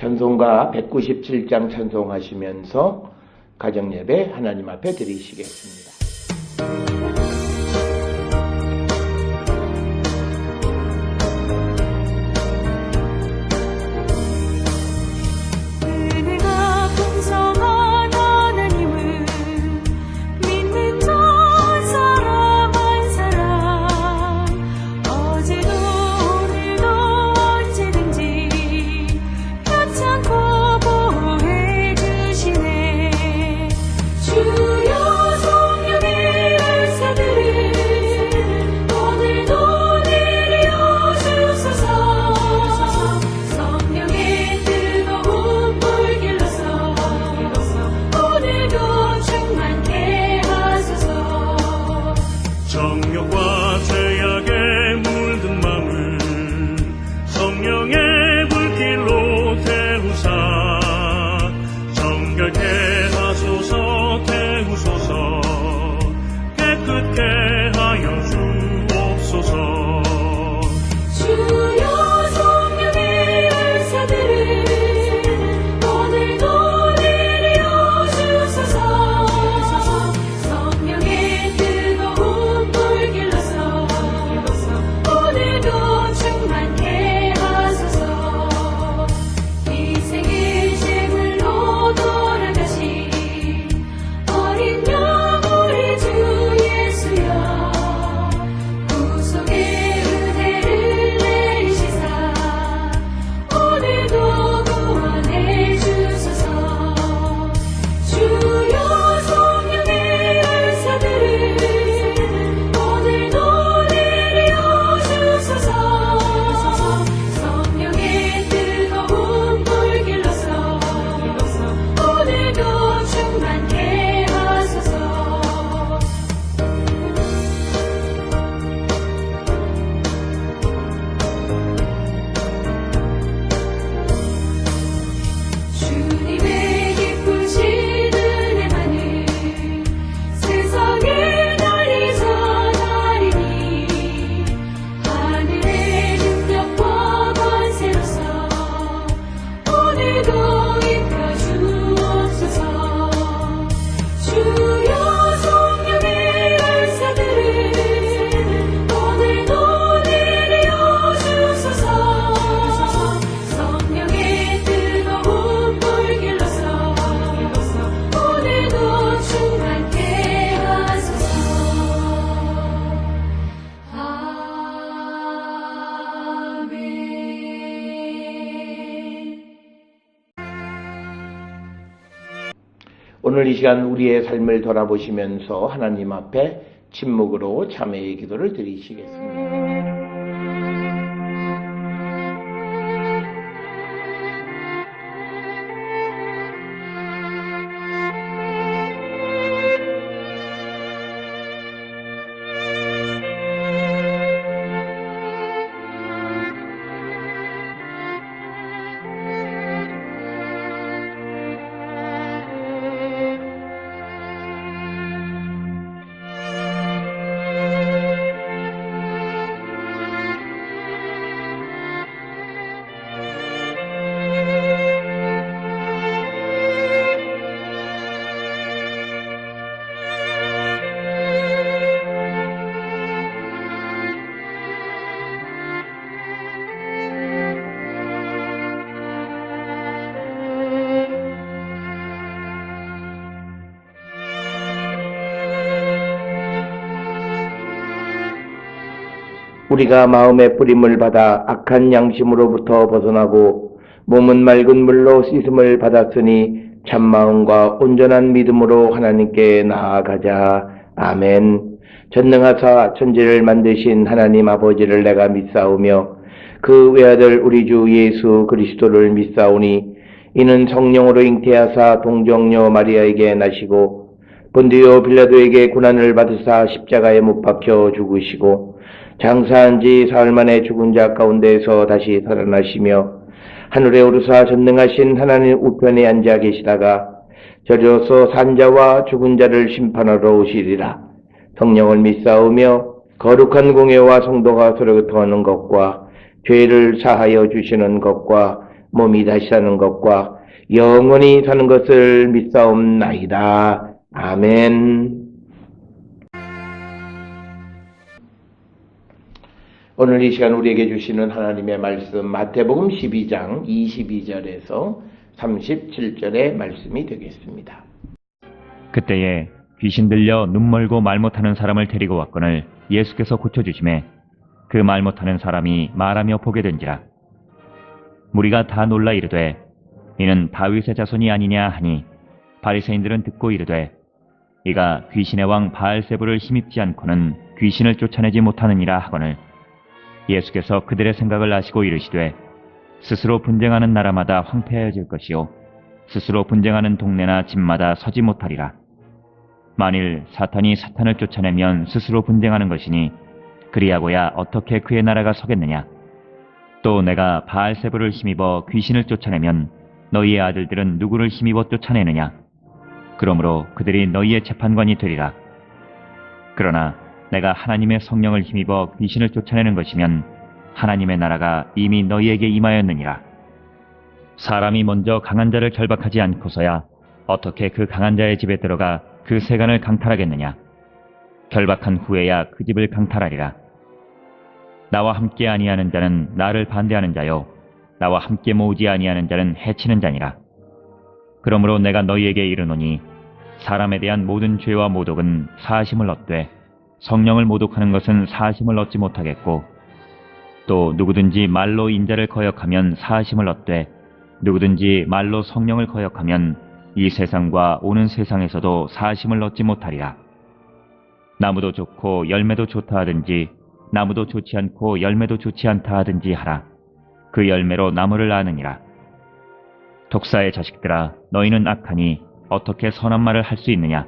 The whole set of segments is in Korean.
찬송가 197장 찬송하시면서 가정예배 하나님 앞에 드리시겠습니다. 오늘 이 시간 우리의 삶을 돌아보시면서 하나님 앞에 침묵으로 참회의 기도를 드리시겠습니다. 우리가 마음의 뿌림을 받아 악한 양심으로부터 벗어나고 몸은 맑은 물로 씻음을 받았으니 참마음과 온전한 믿음으로 하나님께 나아가자. 아멘. 전능하사 천지를 만드신 하나님 아버지를 내가 믿사오며 그 외아들 우리 주 예수 그리스도를 믿사오니 이는 성령으로 잉태하사 동정녀 마리아에게 나시고 본디오 빌라도에게 고난을 받으사 십자가에 못 박혀 죽으시고 장사한 지 사흘 만에 죽은 자 가운데에서 다시 살아나시며 하늘에 오르사 전능하신 하나님 우편에 앉아 계시다가 저리로서 산자와 죽은 자를 심판하러 오시리라. 성령을 믿사오며 거룩한 공예와 성도가 서로 교통하는 것과 죄를 사하여 주시는 것과 몸이 다시 사는 것과 영원히 사는 것을 믿사옵나이다. 아멘. 오늘 이 시간 우리에게 주시는 하나님의 말씀 마태복음 12장 22절에서 37절의 말씀이 되겠습니다. 그때에 귀신 들려 눈 멀고 말 못하는 사람을 데리고 왔거늘 예수께서 고쳐주심에 그 말 못하는 사람이 말하며 보게 된지라. 무리가 다 놀라 이르되 이는 다윗의 자손이 아니냐 하니 바리새인들은 듣고 이르되 이가 귀신의 왕 바알세불을 힘입지 않고는 귀신을 쫓아내지 못하느니라 하거늘 예수께서 그들의 생각을 아시고 이르시되 스스로 분쟁하는 나라마다 황폐해질 것이요 스스로 분쟁하는 동네나 집마다 서지 못하리라. 만일 사탄이 사탄을 쫓아내면 스스로 분쟁하는 것이니 그리하고야 어떻게 그의 나라가 서겠느냐. 또 내가 바알세불을 힘입어 귀신을 쫓아내면 너희의 아들들은 누구를 힘입어 쫓아내느냐. 그러므로 그들이 너희의 재판관이 되리라. 그러나 내가 하나님의 성령을 힘입어 귀신을 쫓아내는 것이면 하나님의 나라가 이미 너희에게 임하였느니라. 사람이 먼저 강한 자를 결박하지 않고서야 어떻게 그 강한 자의 집에 들어가 그 세간을 강탈하겠느냐. 결박한 후에야 그 집을 강탈하리라. 나와 함께 아니하는 자는 나를 반대하는 자요 나와 함께 모으지 아니하는 자는 해치는 자니라. 그러므로 내가 너희에게 이르노니 사람에 대한 모든 죄와 모독은 사하심을 얻되 성령을 모독하는 것은 사하심을 얻지 못하겠고 또 누구든지 말로 인자를 거역하면 사하심을 얻되 누구든지 말로 성령을 거역하면 이 세상과 오는 세상에서도 사하심을 얻지 못하리라. 나무도 좋고 열매도 좋다 하든지 나무도 좋지 않고 열매도 좋지 않다 하든지 하라. 그 열매로 나무를 아느니라. 독사의 자식들아 너희는 악하니 어떻게 선한 말을 할 수 있느냐.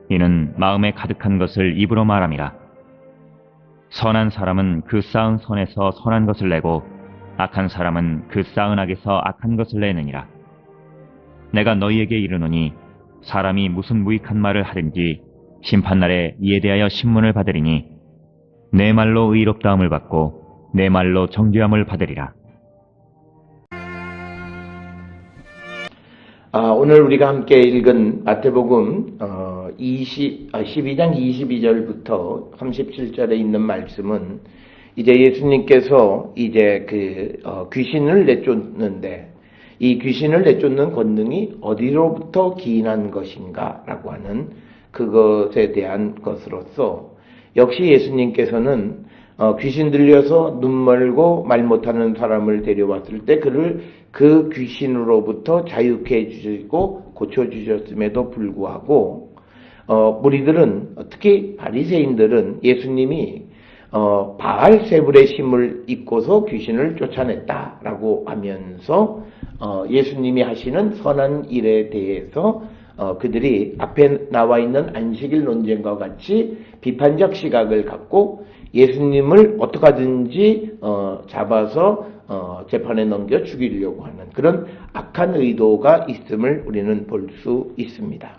이는 마음에 가득한 것을 입으로 말함이라. 선한 사람은 그 쌓은 선에서 선한 것을 내고 악한 사람은 그 쌓은 악에서 악한 것을 내느니라. 내가 너희에게 이르노니 사람이 무슨 무익한 말을 하든지 심판날에 이에 대하여 신문을 받으리니 내 말로 의롭다함을 받고 내 말로 정죄함을 받으리라. 오늘 우리가 함께 읽은 마태복음 12장 22절부터 37절에 있는 말씀은 이제 예수님께서 이제 귀신을 내쫓는데 이 귀신을 내쫓는 권능이 어디로부터 기인한 것인가라고 하는 그것에 대한 것으로서 역시 예수님께서는 귀신 들려서 눈 멀고 말 못하는 사람을 데려왔을 때 그를 그 귀신으로부터 자유케 해주시고 고쳐주셨음에도 불구하고 무리들은 특히 바리새인들은 예수님이 바알세불의 힘을 입고서 귀신을 쫓아냈다라고 하면서 예수님이 하시는 선한 일에 대해서 그들이 앞에 나와 있는 안식일 논쟁과 같이 비판적 시각을 갖고 예수님을 어떻게 하든지 잡아서 재판에 넘겨 죽이려고 하는 그런 악한 의도가 있음을 우리는 볼 수 있습니다.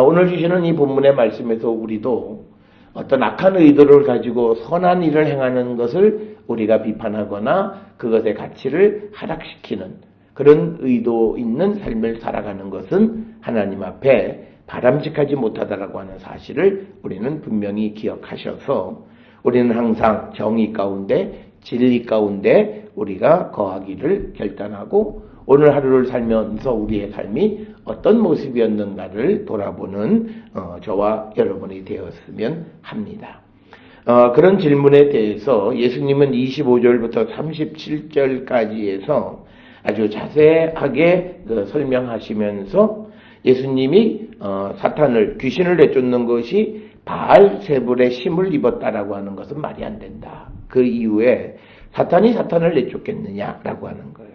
오늘 주시는 이 본문의 말씀에서 우리도 어떤 악한 의도를 가지고 선한 일을 행하는 것을 우리가 비판하거나 그것의 가치를 하락시키는 그런 의도 있는 삶을 살아가는 것은 하나님 앞에 바람직하지 못하다라고 하는 사실을 우리는 분명히 기억하셔서 우리는 항상 정의 가운데 진리 가운데 우리가 거하기를 결단하고 오늘 하루를 살면서 우리의 삶이 어떤 모습이었는가를 돌아보는 저와 여러분이 되었으면 합니다. 그런 질문에 대해서 예수님은 25절부터 37절까지에서 아주 자세하게 설명하시면서 예수님이 사탄을 귀신을 내쫓는 것이 바알세불의 힘을 입었다라고 하는 것은 말이 안 된다. 그 이후에 사탄이 사탄을 내쫓겠느냐라고 하는 거예요.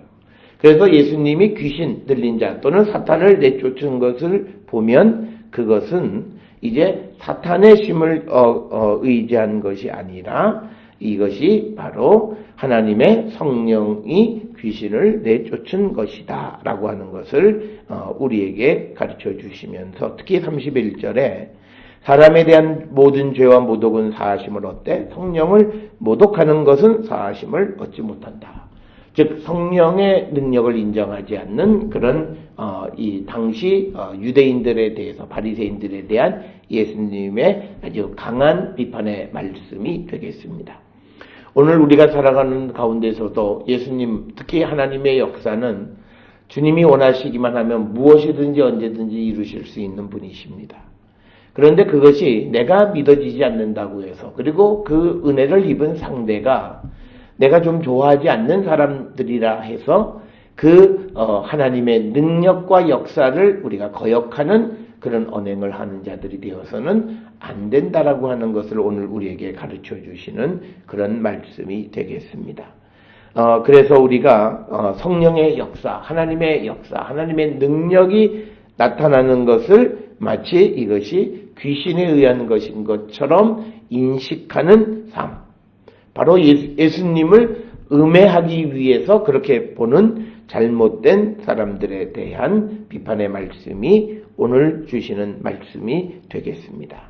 그래서 예수님이 귀신 들린 자 또는 사탄을 내쫓은 것을 보면 그것은 이제 사탄의 힘을 의지한 것이 아니라 이것이 바로 하나님의 성령이 귀신을 내쫓은 것이다 라고 하는 것을 우리에게 가르쳐 주시면서 특히 31절에 사람에 대한 모든 죄와 모독은 사하심을 얻되 성령을 모독하는 것은 사하심을 얻지 못한다. 즉 성령의 능력을 인정하지 않는 그런 이 당시 유대인들에 대해서 바리새인들에 대한 예수님의 아주 강한 비판의 말씀이 되겠습니다. 오늘 우리가 살아가는 가운데서도 예수님, 특히 하나님의 역사는 주님이 원하시기만 하면 무엇이든지 언제든지 이루실 수 있는 분이십니다. 그런데 그것이 내가 믿어지지 않는다고 해서, 그리고 그 은혜를 입은 상대가 내가 좀 좋아하지 않는 사람들이라 해서 그 하나님의 능력과 역사를 우리가 거역하는 그런 언행을 하는 자들이 되어서는 안 된다라고 하는 것을 오늘 우리에게 가르쳐 주시는 그런 말씀이 되겠습니다. 그래서 우리가 성령의 역사, 하나님의 역사, 하나님의 능력이 나타나는 것을 마치 이것이 귀신에 의한 것인 것처럼 인식하는 삶, 바로 예수님을 음해하기 위해서 그렇게 보는 잘못된 사람들에 대한 비판의 말씀이 오늘 주시는 말씀이 되겠습니다.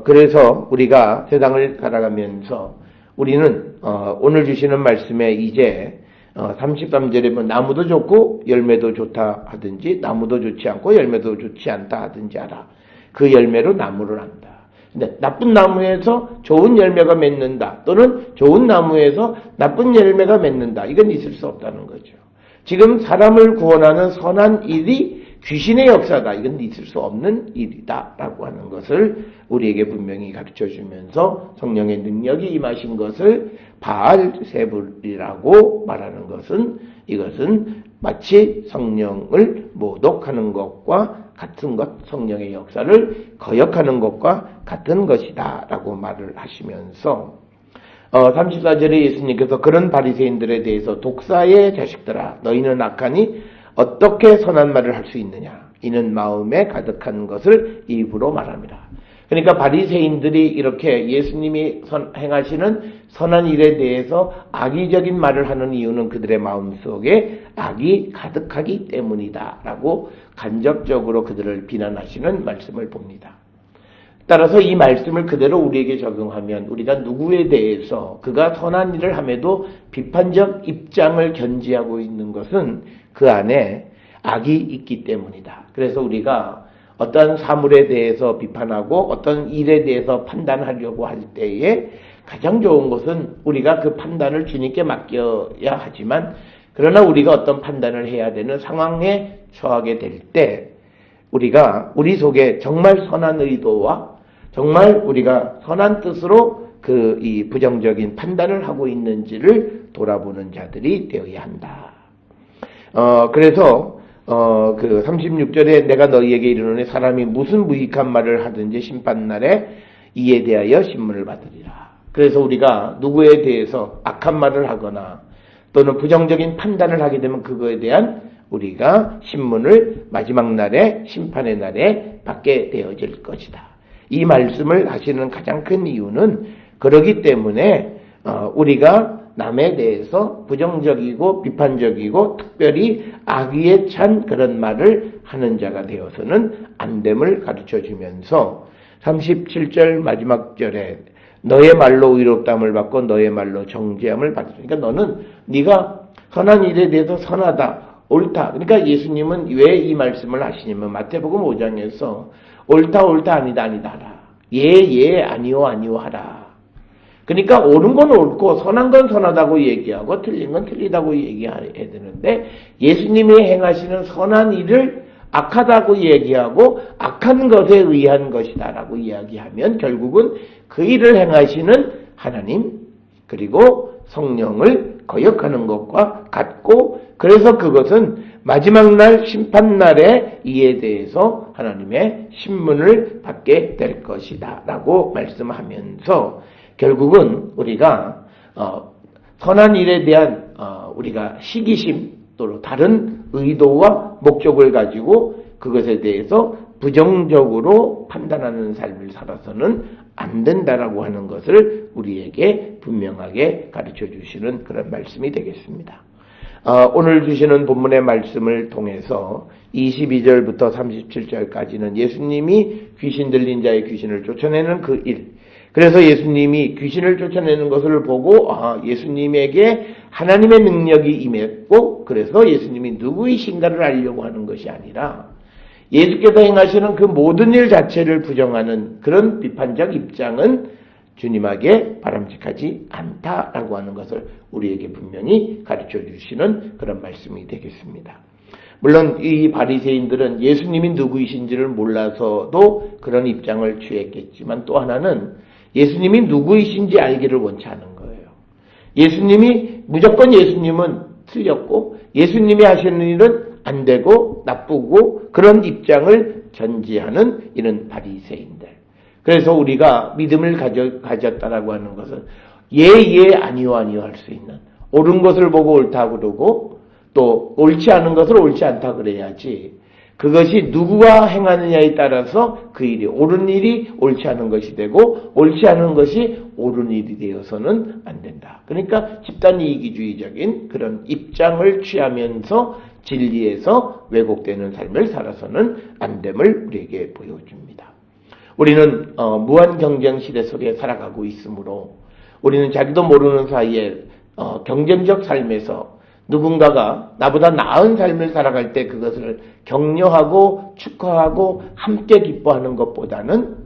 그래서 우리가 세상을 살아가면서 우리는 오늘 주시는 말씀에 이제 33절에 뭐 나무도 좋고 열매도 좋다 하든지 나무도 좋지 않고 열매도 좋지 않다 하든지 알아. 그 열매로 나무를 안다. 근데 나쁜 나무에서 좋은 열매가 맺는다. 또는 좋은 나무에서 나쁜 열매가 맺는다. 이건 있을 수 없다는 거죠. 지금 사람을 구원하는 선한 일이 귀신의 역사다. 이건 있을 수 없는 일이다. 라고 하는 것을 우리에게 분명히 가르쳐 주면서 성령의 능력이 임하신 것을 바알세불이라고 말하는 것은 이것은 마치 성령을 모독하는 것과 같은 것, 성령의 역사를 거역하는 것과 같은 것이다. 라고 말을 하시면서 34절에 예수님께서 그런 바리새인들에 대해서 독사의 자식들아 너희는 악하니 어떻게 선한 말을 할 수 있느냐 이는 마음에 가득한 것을 입으로 말합니다. 그러니까 바리새인들이 이렇게 예수님이 행하시는 선한 일에 대해서 악의적인 말을 하는 이유는 그들의 마음속에 악이 가득하기 때문이다 라고 간접적으로 그들을 비난하시는 말씀을 봅니다. 따라서 이 말씀을 그대로 우리에게 적용하면 우리가 누구에 대해서 그가 선한 일을 함에도 비판적 입장을 견지하고 있는 것은 그 안에 악이 있기 때문이다. 그래서 우리가 어떤 사물에 대해서 비판하고 어떤 일에 대해서 판단하려고 할 때에 가장 좋은 것은 우리가 그 판단을 주님께 맡겨야 하지만 그러나 우리가 어떤 판단을 해야 되는 상황에 처하게 될 때 우리가 우리 속에 정말 선한 의도와 정말 우리가 선한 뜻으로 이 부정적인 판단을 하고 있는지를 돌아보는 자들이 되어야 한다. 그래서 그 36절에 내가 너희에게 이르노니 사람이 무슨 무익한 말을 하든지 심판날에 이에 대하여 신문을 받으리라. 그래서 우리가 누구에 대해서 악한 말을 하거나 또는 부정적인 판단을 하게 되면 그거에 대한 우리가 신문을 마지막 날에 심판의 날에 받게 되어질 것이다. 이 말씀을 하시는 가장 큰 이유는 그러기 때문에 우리가 남에 대해서 부정적이고 비판적이고 특별히 악의에 찬 그런 말을 하는 자가 되어서는 안 됨을 가르쳐 주면서 37절 마지막 절에 너의 말로 의롭다함을 받고 너의 말로 정죄함을 받으라. 그러니까 너는 네가 선한 일에 대해서 선하다, 옳다. 그러니까 예수님은 왜 이 말씀을 하시냐면 마태복음 5장에서 옳다 옳다 아니다 아니다 하라. 예 아니요 아니요 하라. 그러니까 옳은 건 옳고 선한 건 선하다고 얘기하고 틀린 건 틀리다고 얘기해야 되는데 예수님이 행하시는 선한 일을 악하다고 얘기하고 악한 것에 의한 것이다 라고 이야기하면 결국은 그 일을 행하시는 하나님 그리고 성령을 거역하는 것과 같고 그래서 그것은 마지막 날 심판날에 이에 대해서 하나님의 신문을 받게 될 것이다 라고 말씀하면서 결국은 우리가 선한 일에 대한 우리가 시기심 또는 다른 의도와 목적을 가지고 그것에 대해서 부정적으로 판단하는 삶을 살아서는 안 된다라고 하는 것을 우리에게 분명하게 가르쳐 주시는 그런 말씀이 되겠습니다. 오늘 주시는 본문의 말씀을 통해서 22절부터 37절까지는 예수님이 귀신 들린 자의 귀신을 쫓아내는 그 일, 그래서 예수님이 귀신을 쫓아내는 것을 보고 예수님에게 하나님의 능력이 임했고 그래서 예수님이 누구이신가를 알려고 하는 것이 아니라 예수께서 행하시는 그 모든 일 자체를 부정하는 그런 비판적 입장은 주님에게 바람직하지 않다라고 하는 것을 우리에게 분명히 가르쳐 주시는 그런 말씀이 되겠습니다. 물론 이 바리새인들은 예수님이 누구이신지를 몰라서도 그런 입장을 취했겠지만 또 하나는 예수님이 누구이신지 알기를 원치 않은 거예요. 무조건 예수님은 틀렸고 예수님이 하시는 일은 안 되고 나쁘고 그런 입장을 전제하는 이런 바리새인들. 그래서 우리가 믿음을 가졌다라고 하는 것은 예, 아니요 할 수 있는 옳은 것을 보고 옳다고 그러고 또 옳지 않은 것을 옳지 않다 그래야지 그것이 누구가 행하느냐에 따라서 그 일이 옳은 일이 옳지 않은 것이 되고 옳지 않은 것이 옳은 일이 되어서는 안 된다. 그러니까 집단 이기주의적인 그런 입장을 취하면서 진리에서 왜곡되는 삶을 살아서는 안 됨을 우리에게 보여줍니다. 우리는 무한 경쟁 시대 속에 살아가고 있으므로 우리는 자기도 모르는 사이에 경쟁적 삶에서 누군가가 나보다 나은 삶을 살아갈 때 그것을 격려하고 축하하고 함께 기뻐하는 것보다는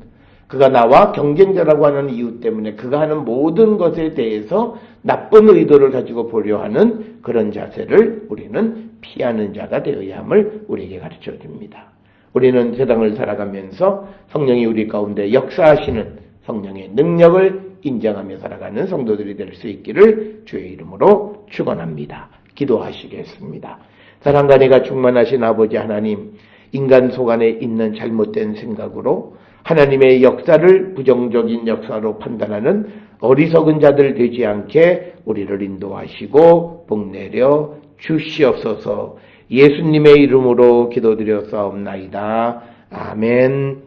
그가 나와 경쟁자라고 하는 이유 때문에 그가 하는 모든 것에 대해서 나쁜 의도를 가지고 보려 하는 그런 자세를 우리는 피하는 자가 되어야 함을 우리에게 가르쳐 줍니다. 우리는 세상을 살아가면서 성령이 우리 가운데 역사하시는 성령의 능력을 인정하며 살아가는 성도들이 될 수 있기를 주의 이름으로 축원합니다. 기도하시겠습니다. 사랑과 은혜가 충만하신 아버지 하나님, 인간 속 안에 있는 잘못된 생각으로 하나님의 역사를 부정적인 역사로 판단하는 어리석은 자들 되지 않게 우리를 인도하시고 복내려 주시옵소서. 예수님의 이름으로 기도드렸사옵나이다. 아멘.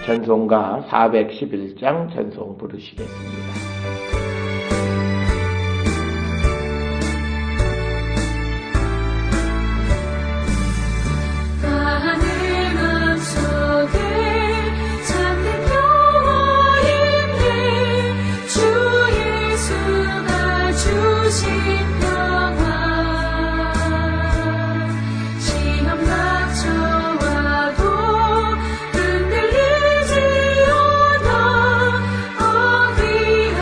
찬송가 411장 찬송 부르시겠습니다. 흔들리지 않아 어디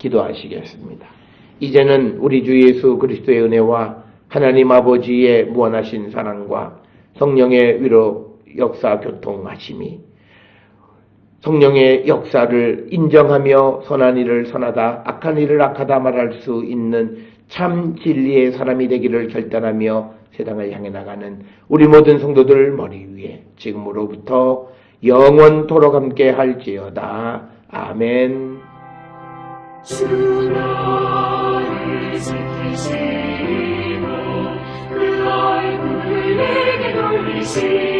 기도하시겠습니다. 이제는 우리 주 예수 그리스도의 은혜와 하나님 아버지의 무한하신 사랑과 성령의 위로 역사 교통하심이 성령의 역사를 인정하며 선한 일을 선하다, 악한 일을 악하다 말할 수 있는 참 진리의 사람이 되기를 결단하며 세상을 향해 나가는 우리 모든 성도들 머리 위에 지금으로부터 영원토록 함께 할지어다. 아멘. 주 나를 지키시고 그 얼굴을 내게 돌리시고